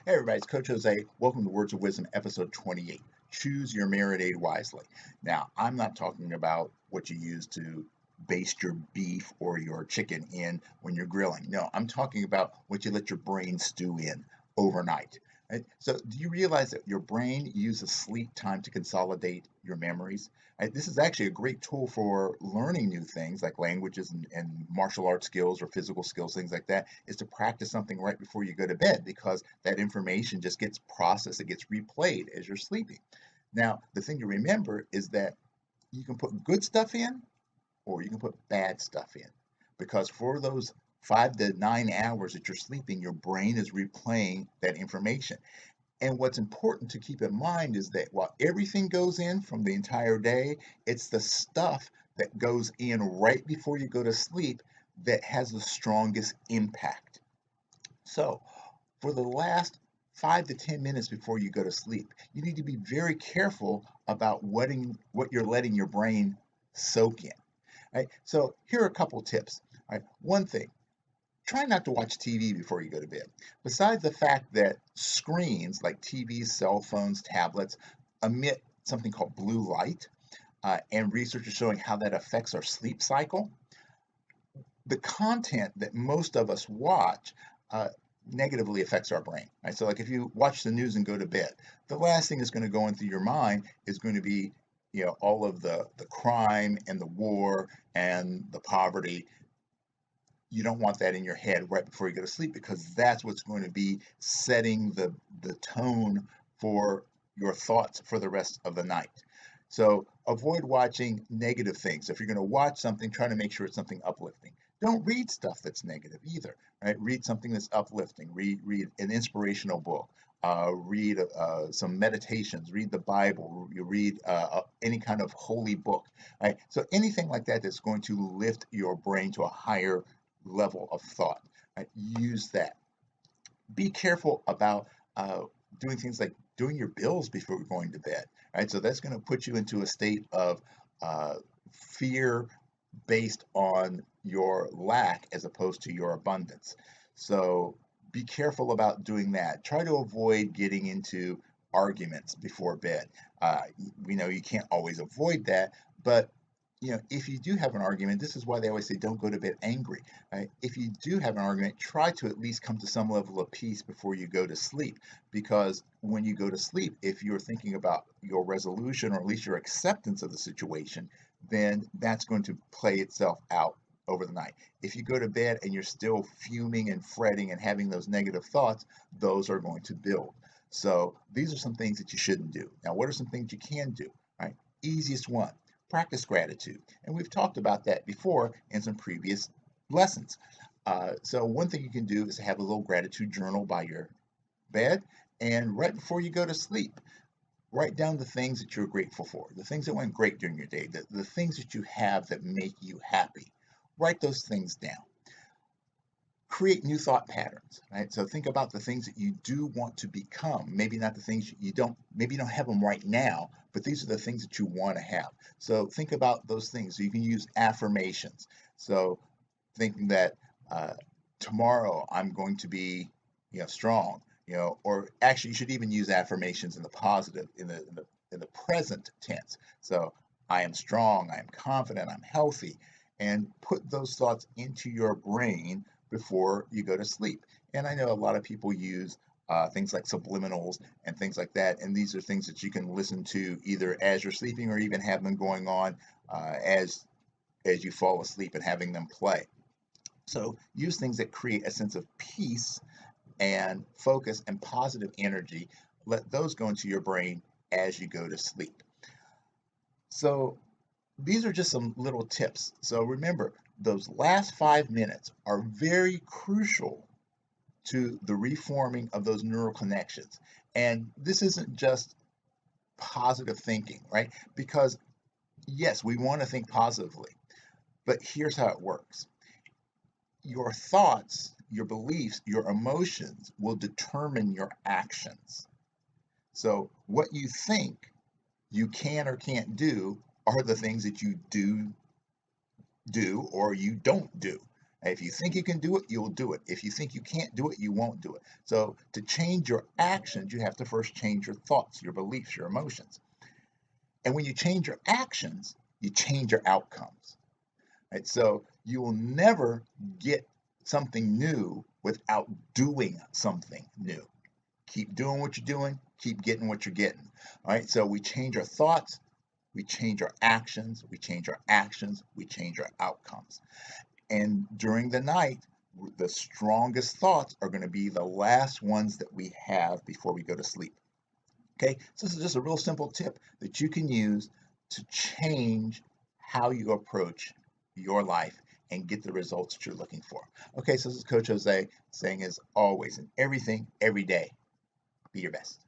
Hey everybody, it's Coach Jose. Welcome to Words of Wisdom, episode 28. Choose your marinade wisely. Now, I'm not talking about what you use to baste your beef or your chicken in when you're grilling. No, I'm talking about what you let your brain stew in overnight. Right? So, do you realize that your brain uses sleep time to consolidate your memories? Right? This is actually a great tool for learning new things like languages and martial arts skills or physical skills, things like that, is to practice something right before you go to bed because that information just gets processed, it gets replayed as you're sleeping. Now, the thing to remember is that you can put good stuff in or you can put bad stuff in because for those 5 to 9 hours that you're sleeping, your brain is replaying that information. And what's important to keep in mind is that while everything goes in from the entire day, it's the stuff that goes in right before you go to sleep that has the strongest impact. So, for the last 5 to 10 minutes before you go to sleep, you need to be very careful about what you're letting your brain soak in. Right? So, here are a couple tips. Right? One thing, try not to watch TV before you go to bed. Besides the fact that screens like TVs, cell phones, tablets emit something called blue light, and research is showing how that affects our sleep cycle, the content that most of us watch uh, negatively affects our brain. Right? So, like if you watch the news and go to bed, the last thing that's going to go into your mind is going to be, all of the crime and the war and the poverty. You don't want that in your head right before you go to sleep because that's what's going to be setting the tone for your thoughts for the rest of the night. So avoid watching negative things. If you're going to watch something, try to make sure it's something uplifting. Don't read stuff that's negative either. Right? Read something that's uplifting. Read an inspirational book. Read some meditations. Read the Bible. You read any kind of holy book. Right? So anything like that that's going to lift your brain to a higher level of thought. Right? Use that. Be careful about uh, doing things like doing your bills before going to bed. Right? So that's going to put you into a state of uh, fear based on your lack as opposed to your abundance. So be careful about doing that. Try to avoid getting into arguments before bed. We know you can't always avoid that, but if you do have an argument, this is why they always say don't go to bed angry. Right? If you do have an argument, try to at least come to some level of peace before you go to sleep. Because when you go to sleep, if you're thinking about your resolution or at least your acceptance of the situation, then that's going to play itself out over the night. If you go to bed and you're still fuming and fretting and having those negative thoughts, those are going to build. So these are some things that you shouldn't do. Now, what are some things you can do? Right? Easiest one, practice gratitude. And we've talked about that before in some previous lessons. So one thing you can do is have a little gratitude journal by your bed, and right before you go to sleep, write down the things that you're grateful for, the things that went great during your day, the things that you have that make you happy. Write those things down. Create new thought patterns, right? So think about the things that you do want to become. Maybe not the things you don't, maybe you don't have them right now, but these are the things that you want to have. So think about those things. So you can use affirmations. So thinking that uh, tomorrow I'm going to be, strong, or actually you should even use affirmations in the positive, in the present tense. So I am strong, I am confident, I'm healthy, and put those thoughts into your brain before you go to sleep. And I know a lot of people use things like subliminals and things like that, and these are things that you can listen to either as you're sleeping or even have them going on as you fall asleep and having them play. So use things that create a sense of peace and focus and positive energy. Let those go into your brain as you go to sleep. So these are just some little tips. So remember, those last 5 minutes are very crucial to the reforming of those neural connections. And this isn't just positive thinking, right? Because yes, we want to think positively, but here's how it works. Your thoughts, your beliefs, your emotions will determine your actions. So, what you think you can or can't do are the things that you do or you don't do. If you think you can do it, you'll do it. If you think you can't do it, you won't do it. So to change your actions, you have to first change your thoughts, your beliefs, your emotions. And when you change your actions, you change your outcomes. Right? So you will never get something new without doing something new. Keep doing what you're doing, keep getting what you're getting. All right, so we change our thoughts, we change our actions, we change our actions, we change our outcomes. And during the night, the strongest thoughts are going to be the last ones that we have before we go to sleep. Okay, so this is just a real simple tip that you can use to change how you approach your life and get the results that you're looking for. Okay, so this is Coach Jose saying, as always, in everything, every day, be your best.